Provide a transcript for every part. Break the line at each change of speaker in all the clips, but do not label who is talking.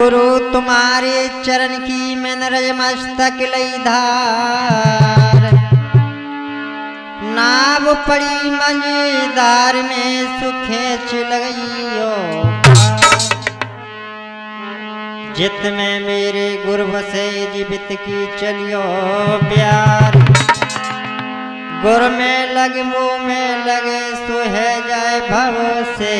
गुरु तुम्हारे चरण की मैं नरज मस्तक लई धार, नाव पड़ी मजेदार में सुखे चिलगइयो, जित में मेरे गुरु बसे जीवित की चलियो प्यार। गुर में लग मुँह में लगे सुह जाए भव से,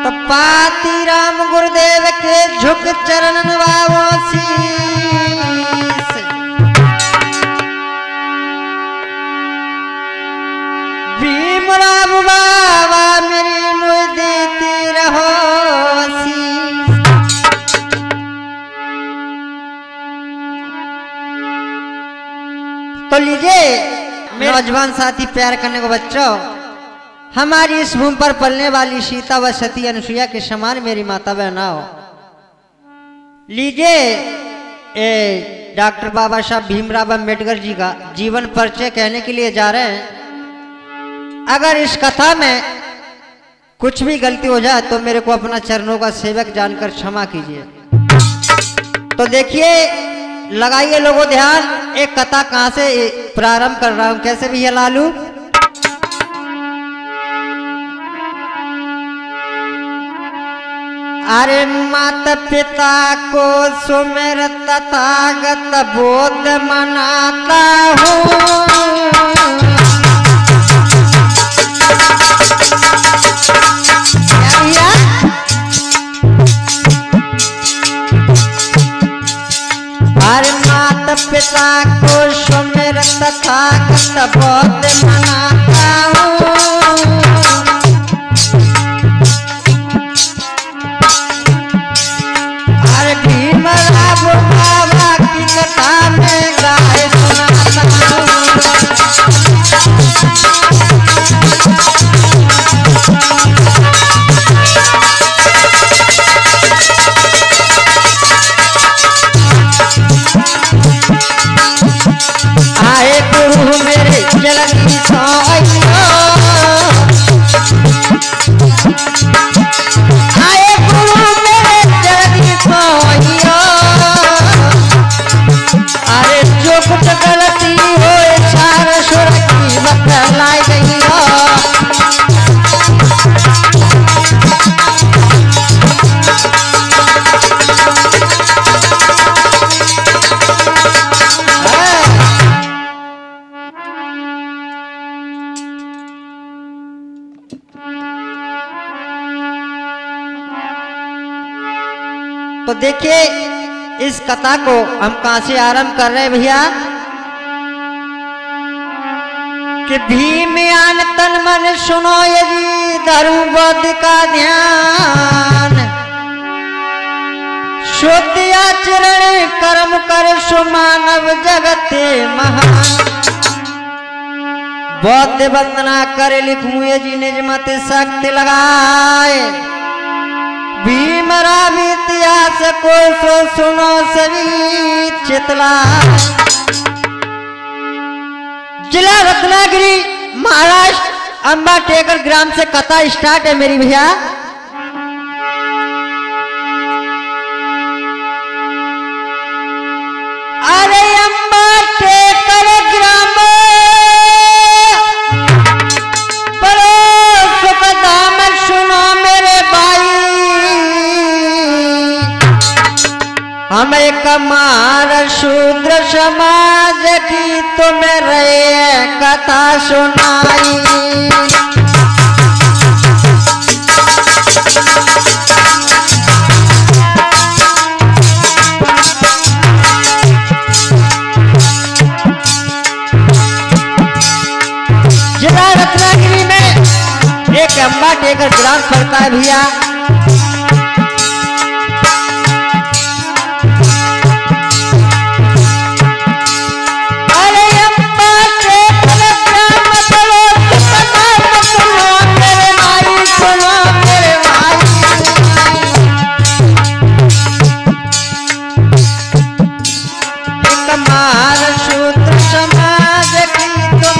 तो पाती राम गुरुदेव के झुक चरण नवावो शीस, भीमराव बाबा मेरी मुझ देती रहो शीस। तो लीजिए मेरे नौजवान साथी प्यार करने को बच्चों, हमारी इस भूमि पर पलने वाली सीता व सती अनुसुईया के समान मेरी माता बहना हो। लीजिए डॉक्टर बाबा साहब भीमराव अम्बेडकर जी का जीवन परिचय कहने के लिए जा रहे हैं। अगर इस कथा में कुछ भी गलती हो जाए तो मेरे को अपना चरणों का सेवक जानकर क्षमा कीजिए। तो देखिए, लगाइए लोगों ध्यान, एक कथा कहां से प्रारंभ कर रहा हूं, कैसे भी है लालू। अरे माता पिता को सुमेर तथागत बोध मनाता हूँ, अरे माता पिता को सुमेर तथागत बोध मनाता हूँ, भीमराव बाबा की कथा में गाए सुनाता हूँ। आए गुरु मेरे जलगी सोइयो, आए गुरु मेरे जलगी सोइयो, अरे जो कुछ गलती हो सारा सुर की बतलाई गई हो। तो देखिए इस कथा को हम कहां से आरंभ कर रहे हैं भैया, कि भीमयान तन मन सुनो यदि धर्म बोध का ध्यान, शुद्ध आचरण कर्म कर सुमानव जगते महान, बौद्ध वंदना करे लिखूं ये जी निज मत शक्ति लगाए, भीमराव इतिहास को सो सुनो सभी चितला। जिला रत्नागिरी महाराष्ट्र अंबा टेकर ग्राम से कथा स्टार्ट है मेरी भैया। अरे अंबा टेकर ग्राम बड़ो सुख धाम सुनो मेरे भाई, हम एक मार शूद्र समाज की तुम्हें रहे कथा सुनाई। जिला रत्नागिरी में एक अंबा टेकर ग्राम पड़ता है भैया। शूद्र समाज की तुम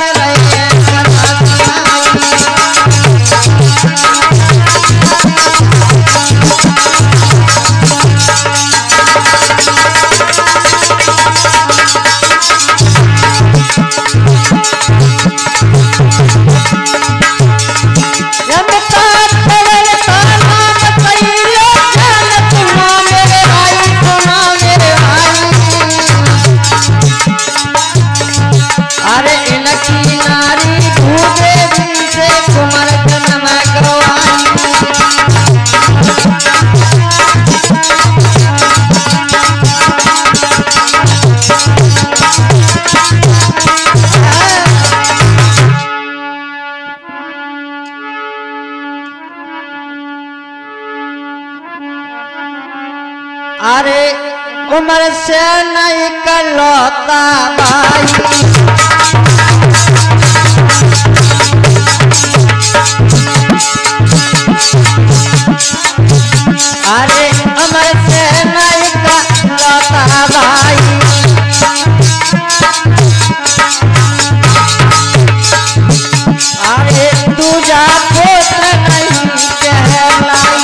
अरे उम्र से नहीं कलौता भाई, अरे उम्र से नहीं कलौता भाई, अरे तुझा पुत्र नहीं कहलाई,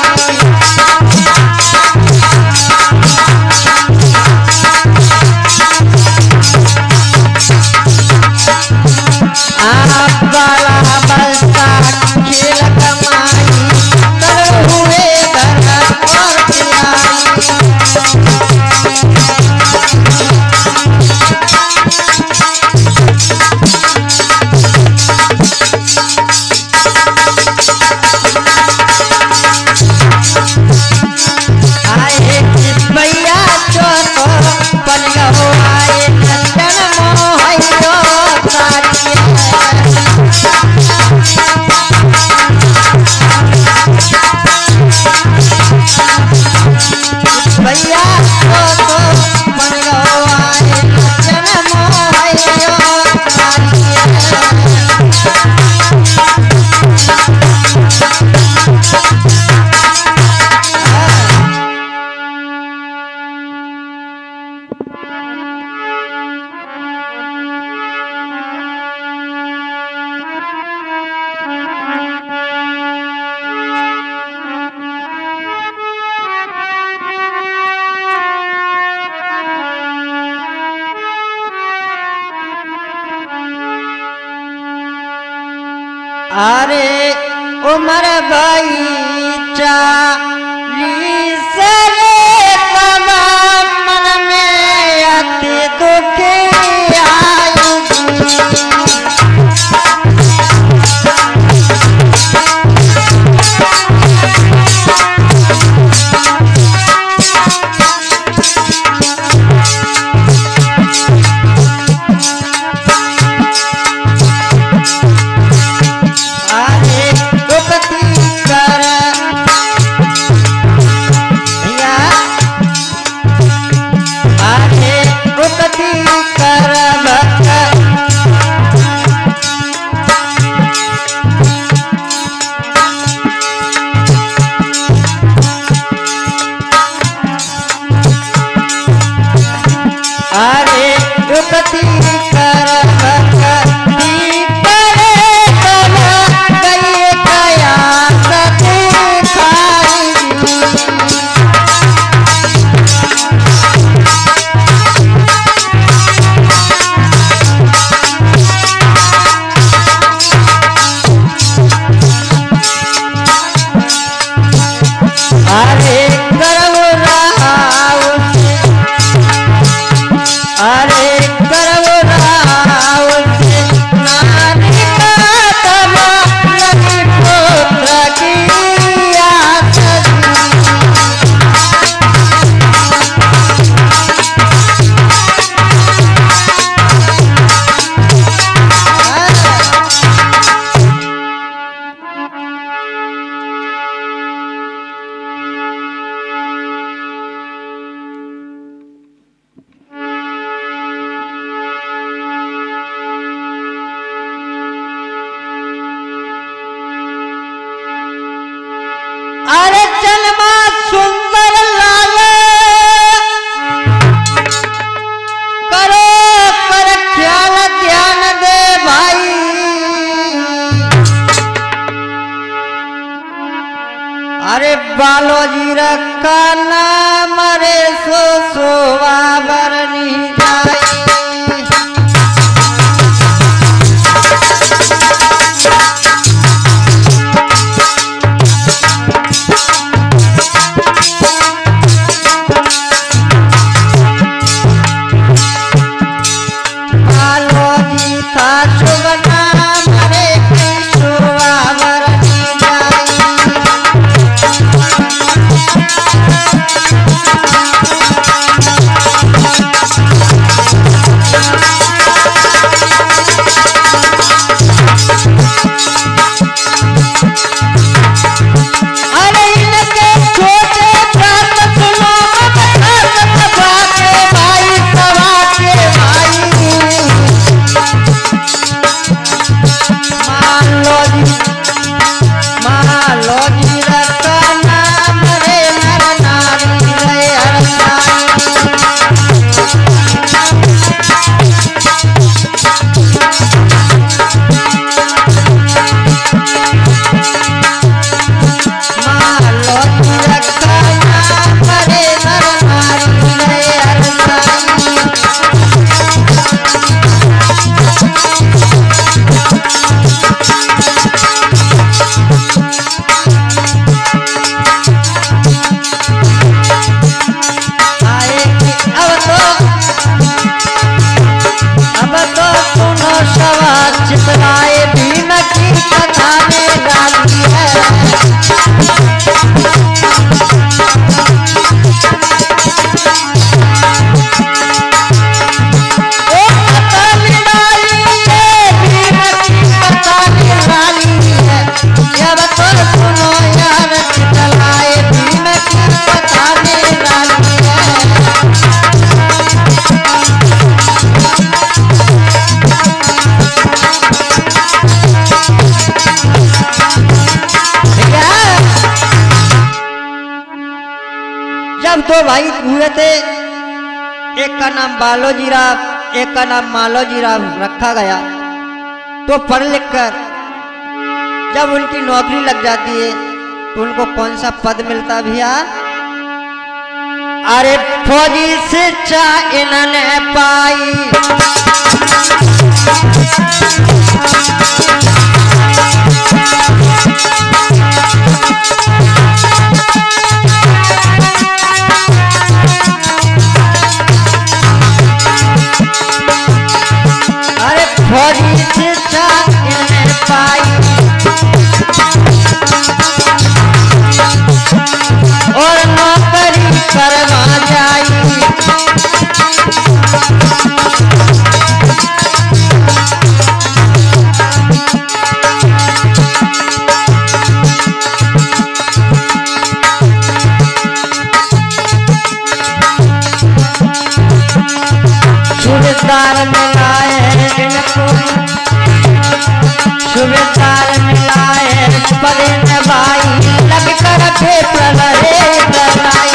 आप वाला बस्ता खेल कमाई, कर हुए घर और खिलाई। आए भैया चोटो बन गो, आए नंदन मोहयो तारिये, भैया चोटो बन गो, आए नंदन मोहयो तारिये। अरे उम्र भाई 40 रे बाबा, मन में अति दुख आएगी, अरे दुखती कर भैया, अरे दुखती कर भक्त, अरे दुखती कर भक्ति करे कला, गई कया सती खाएगी, अरे गर्व रहा उसे, अरे गर्व रहा उसे, नारी का तमा लगी पुत्र की आस दी, अरे जन्मा सुंदर लाल, करो पर ख्याल ध्यान दे भाई, अरे बालोजी रखा नाम रे सो सोवा बरनी जाई, बालोजी था शुभ नाम रे सोवा बरनी जाई, जब दो भाई हुए थे, एक का नाम बालोजी राव, एक का नाम मालोजी राव रखा गया। तो पढ़ लिख कर जब उनकी नौकरी लग जाती है तो उनको कौन सा पद मिलता भैया? अरे फौजी शिक्षा इन्होंने पाई, अरे फौजी शिक्षा इन्होंने पाई और नौकरी करवा जाई। सूबेदार मिलाए इनको, सूबेदार मिलाए पदे न भाई, लग कर पेपर रहे दलाई।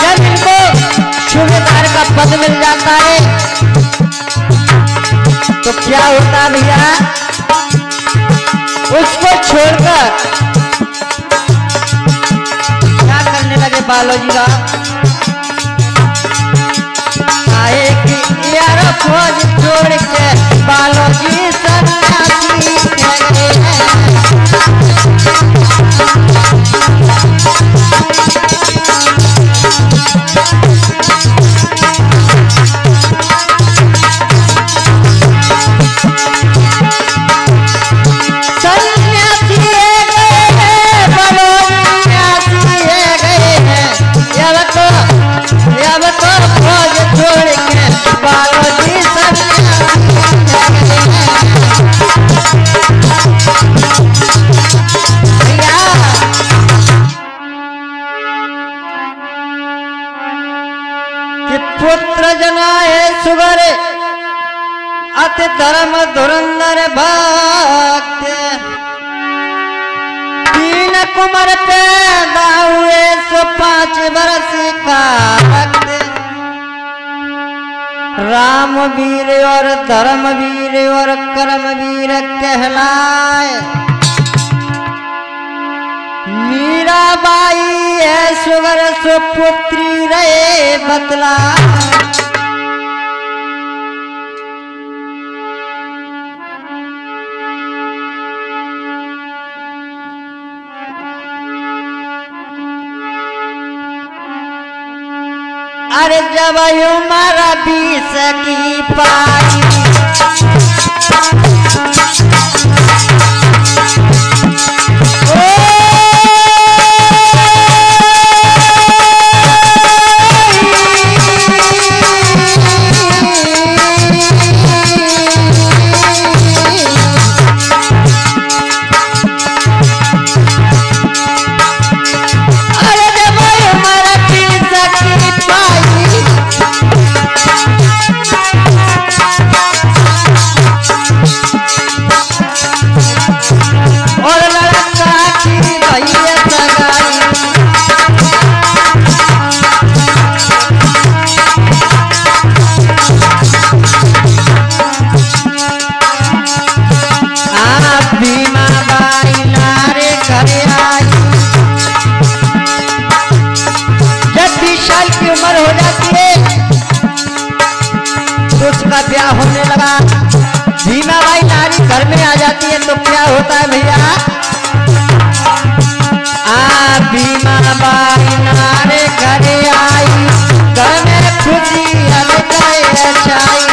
जब इनको सूबेदार का पद मिल जाता है तो क्या होता भैया? उसको छोड़कर क्या करने लगे बालोजी राव? आए कि यार फौज छोड़ के बालोजी सन्यासी हो गए हैं। पुत्र जनाए सुगरे अति धर्म धुरंधर भक्त, तीन कुमार पैदा हुए सो 5 बरस का भक्त। राम वीर और धर्म वीर और कर्म वीर कहलाए, मीराबाई है सुगर सुपुत्री रे बतला। अरे जब उम्र 20 की पाई, ब्याह होने लगा। भीमाबाई नारी घर में आ जाती है तो क्या होता है भैया? भीमाबाई नारी घर आई, घर में खुशी छाई।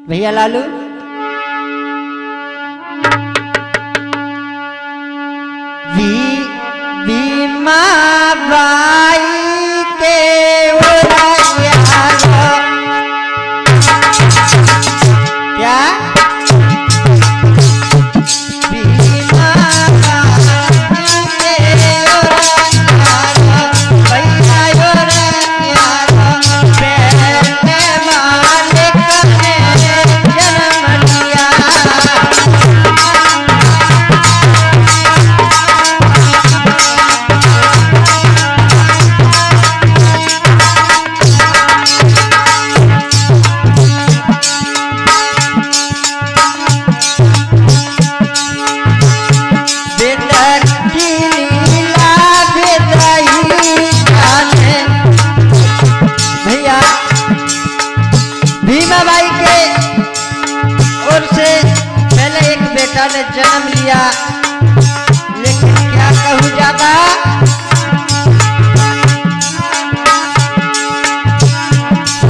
भैया लालू भीमा बाई के क्या ने जन्म लिया, लेकिन क्या कहूँ ज्यादा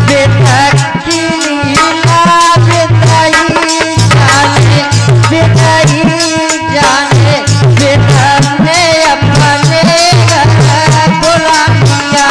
बेटा की लीला बेटाई जाने बेटा ने अपने घर बुला लिया।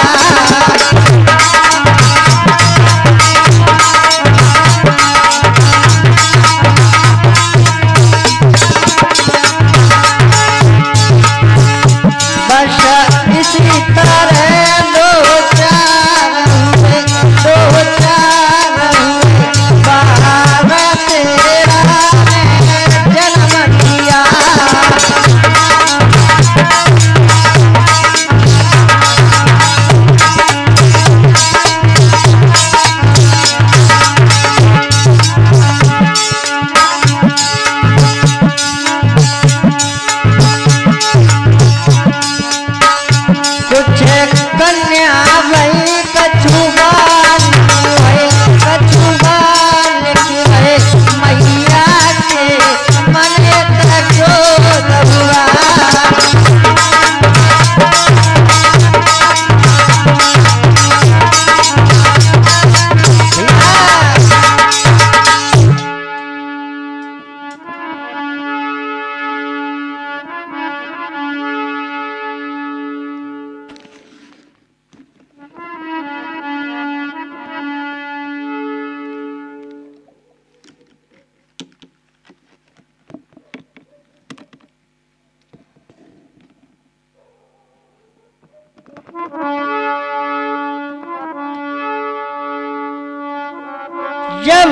जब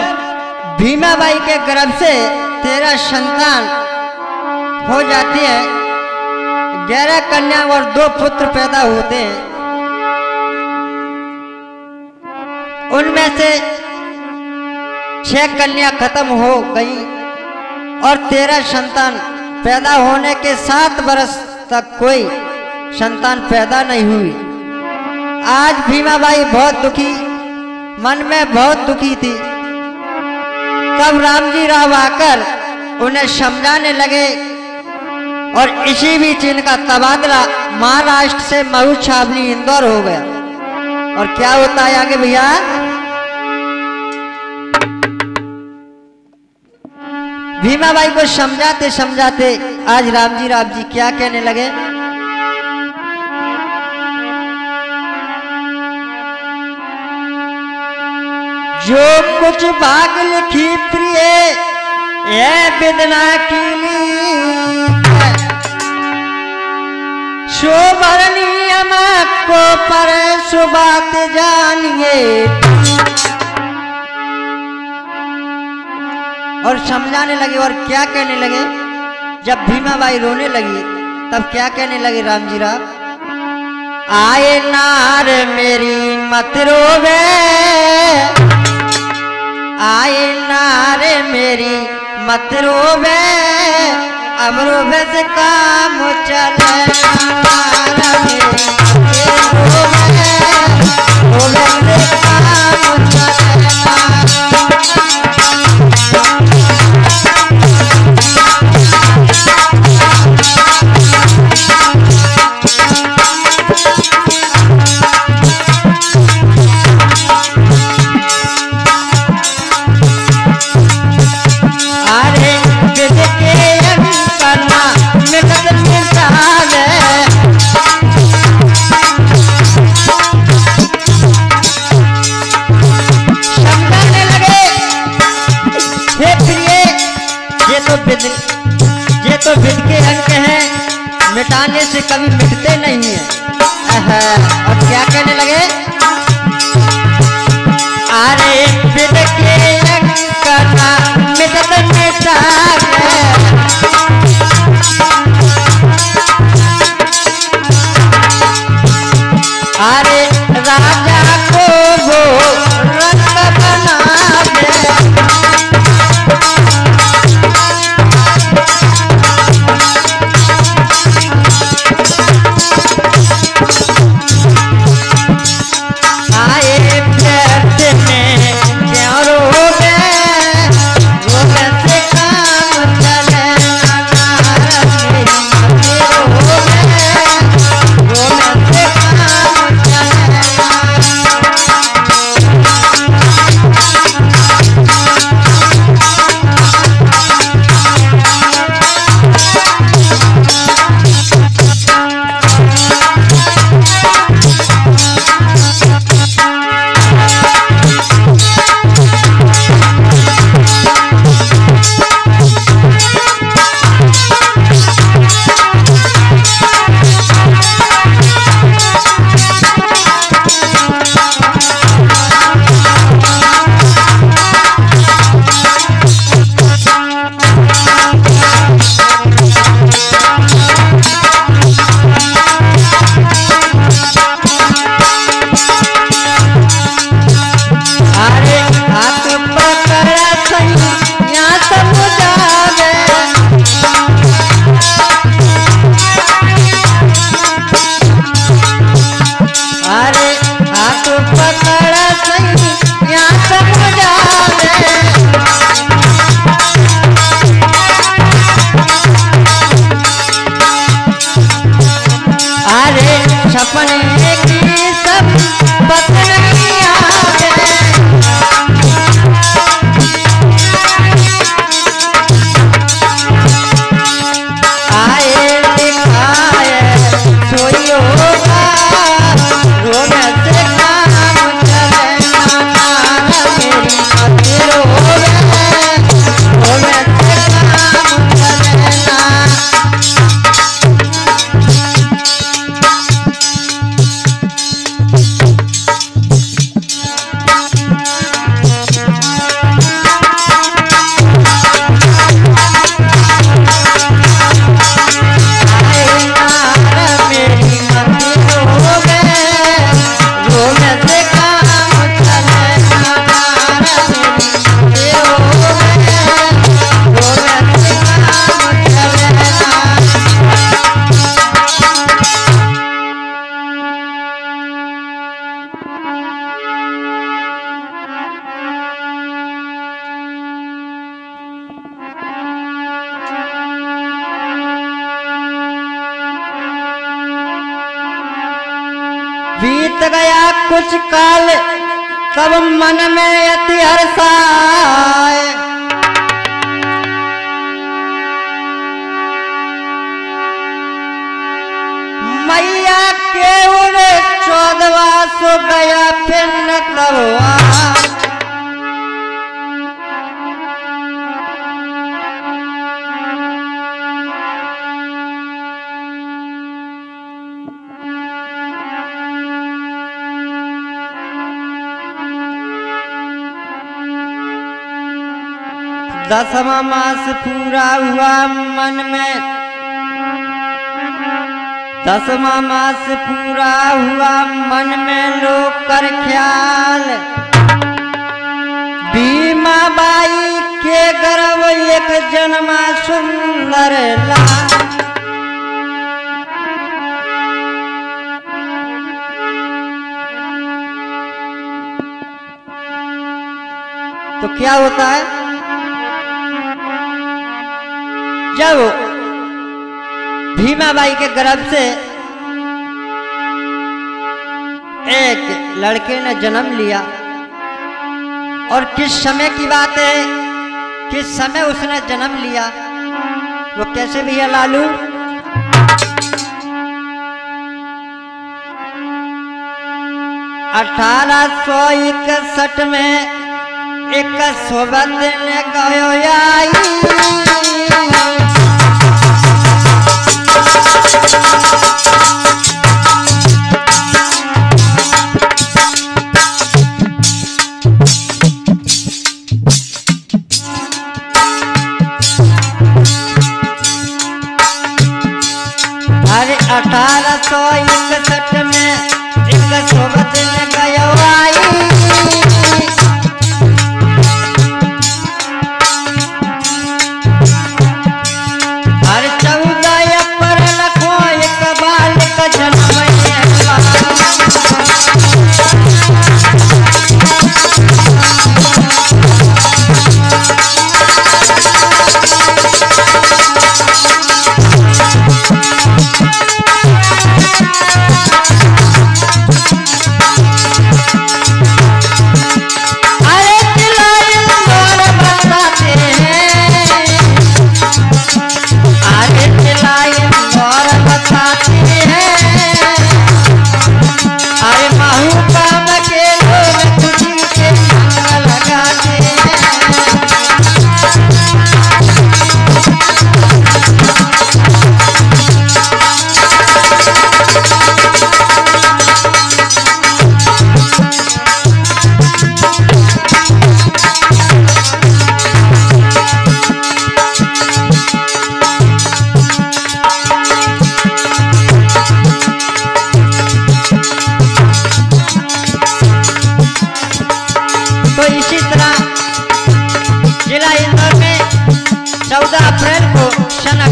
भीमाबाई के गर्भ से 13 संतान हो जाती है, 11 कन्या और 2 पुत्र पैदा होते हैं। उनमें से 6 कन्या खत्म हो गई और 13 संतान पैदा होने के 7 वर्ष तक कोई संतान पैदा नहीं हुई। आज भीमाबाई बहुत दुखी, मन में बहुत दुखी थी। तब रामजी राव आकर उन्हें समझाने लगे और इसी बीच इनका तबादला महाराष्ट्र से महू छावनी इंदौर हो गया। और क्या होता है आगे भैया, भीमाबाई को समझाते समझाते आज रामजी राव जी क्या कहने लगे, जो कुछ भाग लिखी प्रिय ये वेदना की शोभरणीय को पर सुबात जानिए। और समझाने लगे और क्या कहने लगे, जब भीमाबाई रोने लगी तब क्या कहने लगे रामजी राव, आए नार मेरी मत रोवे, आए नारे मेरी मत रोवे, अब रोवे से काम चले, रोवे से काम चले। मिटाने से कभी मिटते नहीं है। और क्या कहने लगे, अरे बिद के अंकना मिटत मिटावे, अरे राजा को वो रंग बनावे, आए पेट में क्यों रोवे, रोवे से काम चले ना, मेरी रोवे, रोवे से काम चले ना। सपने की सब पत्नियां आए दिखाए सोई होगा, रोने से काम चले ना, मेरी मती रोवे, रोने से काम चले ना। बीत गया कुछ काल तब मन में अति हर्ष आए, मैया के उड़े 14वां सो गया फिर न कबवा, दसवां मास पूरा हुआ मन में, 10वां मास पूरा हुआ मन में लोग कर ख्याल, भीमा बाई के गर्भ एक जन्मा सुंदर लाल। तो क्या होता है, जब भीमाबाई के गर्भ से एक लड़के ने जन्म लिया, और किस समय की बात है, किस समय उसने जन्म लिया, वो कैसे भैया लालू, अठारह 1861 में एक सोबत ने गयो आई,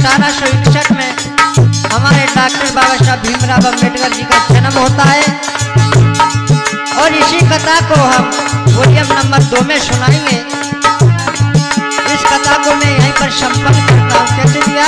1861 में हमारे डॉक्टर बाबा साहब भीमराव अम्बेडकर जी का जन्म होता है और इसी कथा को हम वॉल्यूम नंबर 2 में सुनाएंगे। इस कथा को मैं यहीं पर संपन्न करता हूँ। कैसे दिया?